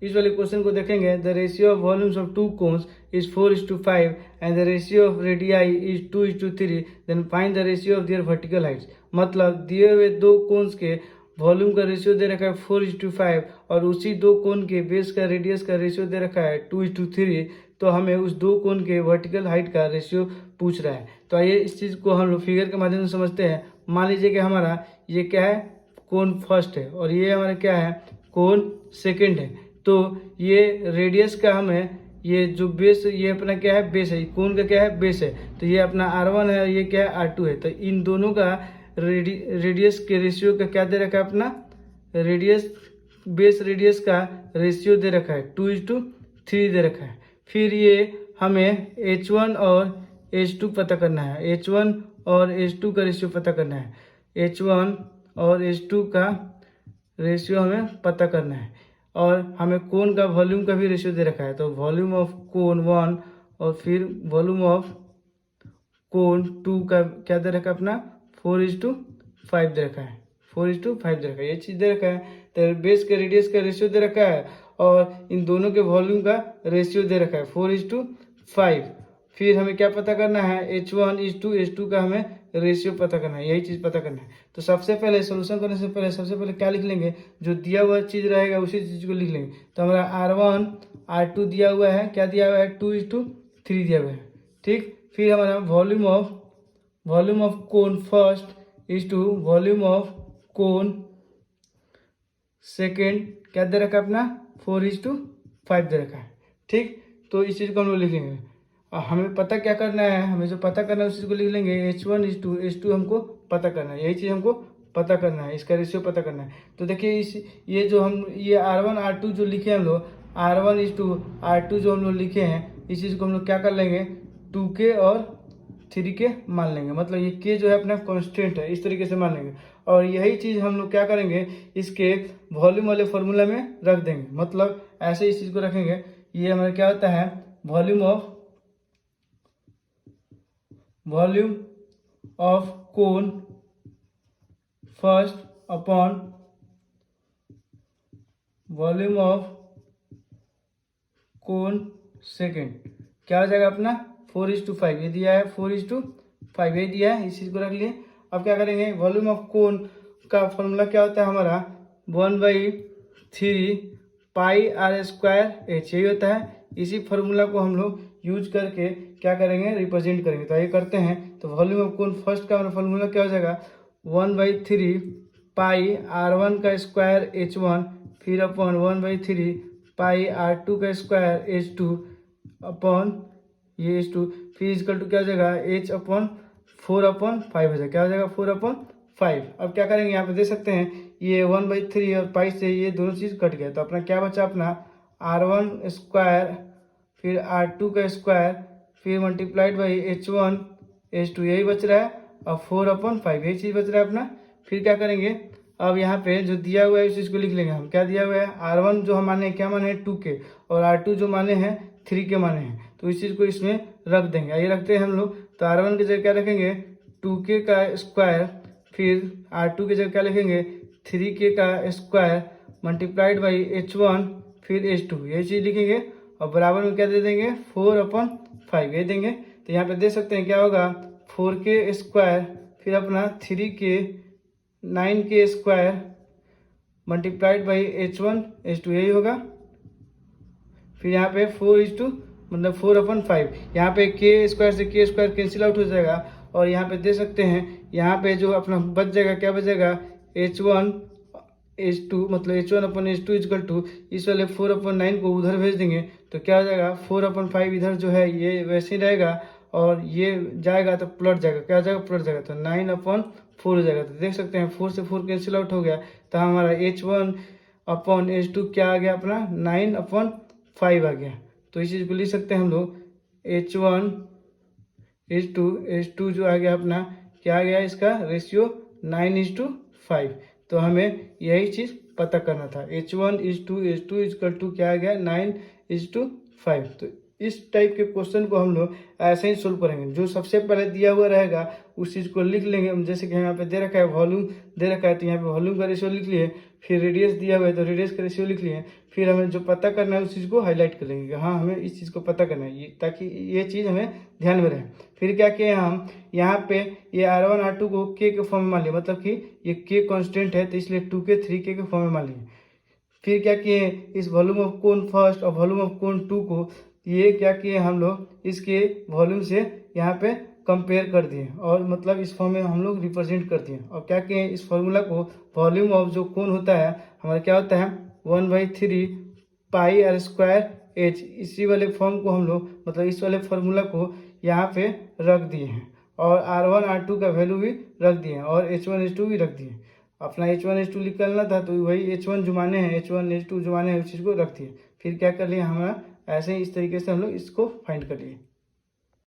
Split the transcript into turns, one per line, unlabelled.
इस वाले क्वेश्चन को देखेंगे, the ratio of volumes of two cones is 4:5 and the ratio of radii is 2:3, then find the ratio of their vertical heights. मतलब दिए हुए दो कोन्स के वॉल्यूम का रेशियो दे रखा है 4:5 और उसी दो कोन के बेस का रेडियस का रेशियो दे रखा है 2:3, तो हमें उस दो कोन के वर्टिकल हाइट का रेशियो पूछ रहा है। तो आइए इस चीज़ को हम लोग फिगर के माध्यम से समझते हैं। मान लीजिए कि हमारा ये क्या है, कोन फर्स्ट है और ये हमारा क्या है, कोन सेकंड है। तो ये रेडियस का हमें ये जो बेस, ये अपना क्या है, बेस है, कोन का क्या है, बेस है। तो ये अपना R1 है और ये क्या है, R2 है। तो इन दोनों का रेडियस के रेशियो का क्या दे रखा है, अपना रेडियस, बेस रेडियस का रेशियो दे रखा है 2:3 दे रखा है। फिर ये हमें H1 और H2 पता करना है, H1 और H2 का रेशियो पता करना है, H1 और H2 का रेशियो हमें पता करना है। और हमें कोन का वॉल्यूम का भी रेशियो दे रखा है, तो वॉल्यूम ऑफ कोन 1 और फिर वॉल्यूम ऑफ कोन 2 का क्या दे रखा है, अपना 4:5 दे रखा है, 4:5 दे रखा है, ये चीज़ दे रखा है। तो बेस के रेडियस का रेशियो दे रखा है और इन दोनों के वॉल्यूम का रेशियो दे रखा है 4:5। फिर हमें क्या पता करना है, H1:H2 का हमें रेशियो पता करना है, यही चीज़ पता करना है। तो सबसे पहले सोल्यूशन करने से पहले सबसे पहले क्या लिख लेंगे, जो दिया हुआ चीज़ रहेगा उसी चीज़ को लिख लेंगे। तो हमारा R1 R2 दिया हुआ है, क्या दिया हुआ है, 2:3 दिया हुआ है, ठीक। फिर हमारा volume of cone first is to volume of cone second क्या दे रखा है, अपना 4:5 दे रखा है, ठीक। तो इस चीज़ को हम लोग लिखेंगे। और हमें पता क्या करना है, हमें जो पता करना है उस चीज़ को लिख लेंगे, H1:H2 हमको पता करना है, यही चीज़ हमको पता करना है, इसका रेशियो पता करना है। तो देखिए इस ये जो हम ये R1 R2 जो लिखे हम लोग, R1:R2 जो हम लोग लिखे हैं, इस चीज़ को हम लोग क्या कर लेंगे, 2K और 3K मान लेंगे। मतलब ये K जो है अपना कॉन्स्टेंट है, इस तरीके से मान लेंगे। और यही चीज़ हम लोग क्या करेंगे, इसके वॉल्यूम वाले फॉर्मूला में रख देंगे। मतलब ऐसे इस चीज़ को रखेंगे, ये हमारा क्या होता है, volume of cone first upon volume of cone second क्या हो जाएगा, अपना 4:5 ये दिया है, 4:5 ये दिया है, इस चीज़ को रख लिए। अब क्या करेंगे, वॉल्यूम ऑफ कोन का फॉर्मूला क्या होता है हमारा, 1/3 πr²h, यही होता है। इसी फार्मूला को हम लोग यूज करके क्या करेंगे, रिप्रेजेंट करेंगे। तो ये करते हैं। तो वॉल्यूम ऑफ कोन फर्स्ट का हमारा फार्मूला क्या हो जाएगा, 1/3 πr1 का स्क्वायर H1 फिर अपॉन 1/3 πr2 का स्क्वायर H2 अपॉन ये H2 फिर इजकल टू क्या हो जाएगा, H/4/5 हो जाएगा, क्या हो जाएगा, 4/5। अब क्या करेंगे, यहाँ पे देख सकते हैं ये 1/3 और पाई से ये दोनों चीज़ कट गया। तो अपना क्या बचा, अपना R1 स्क्वायर फिर R2 का स्क्वायर फिर मल्टीप्लाइड बाई H1 H2 यही बच रहा है और 4/5 यही चीज़ बच रहा है अपना। फिर क्या करेंगे, अब यहाँ पे जो दिया हुआ है उस चीज़ को लिख लेंगे हम। क्या दिया हुआ है, R1 जो हम माने क्या माने हैं 2K और R2 जो माने हैं 3K माने हैं, तो इस चीज़ को इसमें रख देंगे। आइए रखते हैं हम लोग। तो R1 की जगह क्या रखेंगे, 2K का स्क्वायर फिर R2 की जगह क्या लिखेंगे, 3K का स्क्वायर मल्टीप्लाइड बाई H1 फिर H2 यही चीज़ लिखेंगे और बराबर में क्या दे देंगे, 4/5 ये देंगे। तो यहाँ पे देख सकते हैं क्या होगा, 4K स्क्वायर फिर अपना 3K 9K square multiplied by H1 H2 यही होगा। फिर यहाँ पे 4 मतलब 4/5 यहाँ पे K स्क्वायर से K स्क्वायर कैंसिल आउट हो जाएगा। और यहाँ पे देख सकते हैं यहाँ पे जो अपना बच जाएगा, क्या बचेगा, H1 H2 मतलब H1/H2 इजकल टू इस वाले 4/9 को उधर भेज देंगे। तो क्या हो जाएगा, 4/5 इधर जो है ये वैसे ही रहेगा और ये जाएगा तो पलट जाएगा, क्या हो जाएगा, पलट जाएगा। तो 9/4 हो जाएगा। तो देख सकते हैं 4 से 4 कैंसिल आउट हो गया। तो हमारा H1/H2 क्या आ गया, अपना 9/5 आ गया। तो इस चीज़ को लिख सकते हैं हम लोग, H1/H2 जो आ गया अपना क्या आ गया, इसका रेशियो 9:5। तो हमें यही चीज़ पता करना था, H1:H2 इजकल टू क्या आ गया, 9:5। तो इस टाइप के क्वेश्चन को हम लोग ऐसे ही सोल्व करेंगे। जो सबसे पहले दिया हुआ रहेगा उस चीज़ को लिख लेंगे। जैसे कि यहाँ पे दे रखा है वॉल्यूम दे रखा है, तो यहाँ पे वॉल्यूम का रेशियो लिख लिए। फिर रेडियस दिया हुआ है तो रेडियस का रेशियो लिख लिए। फिर हमें जो पता करना है उस चीज़ को हाईलाइट कर लेंगे कि हाँ हमें इस चीज़ को पता करना है, ये ताकि ये चीज़ हमें ध्यान में रहे। फिर क्या किए हम यहाँ पे ये R1 R2 को के फॉर्म में मान लिया, मतलब कि ये के कांस्टेंट है तो इसलिए 2k 3k के फॉर्म में मान लिए। फिर क्या किए इस वॉल्यूम ऑफ कोन फर्स्ट और वॉल्यूम ऑफ कोन 2 को ये क्या किए हम लोग इसके वॉल्यूम से यहाँ पे कंपेयर कर दिए और मतलब इस फॉर्म में हम लोग रिप्रेजेंट कर दिए। और क्या किए इस फॉर्मूला को वॉल्यूम ऑफ जो कोन होता है हमारा क्या होता है 1/3 पाई r स्क्वायर h, इसी वाले फॉर्म को हम लोग मतलब इस वाले फार्मूला को यहाँ पे रख दिए हैं और R1 R2 का वैल्यू भी रख दिए हैं और H1 H2 भी रख दिए। अपना H1 H2 निकलना था तो वही H1 जो माने हैं H1 H2 जो माने हैं उस चीज़ को रख दिए। फिर क्या कर लिए हमारा ऐसे ही इस तरीके से हम लोग इसको फाइंड कर लिए।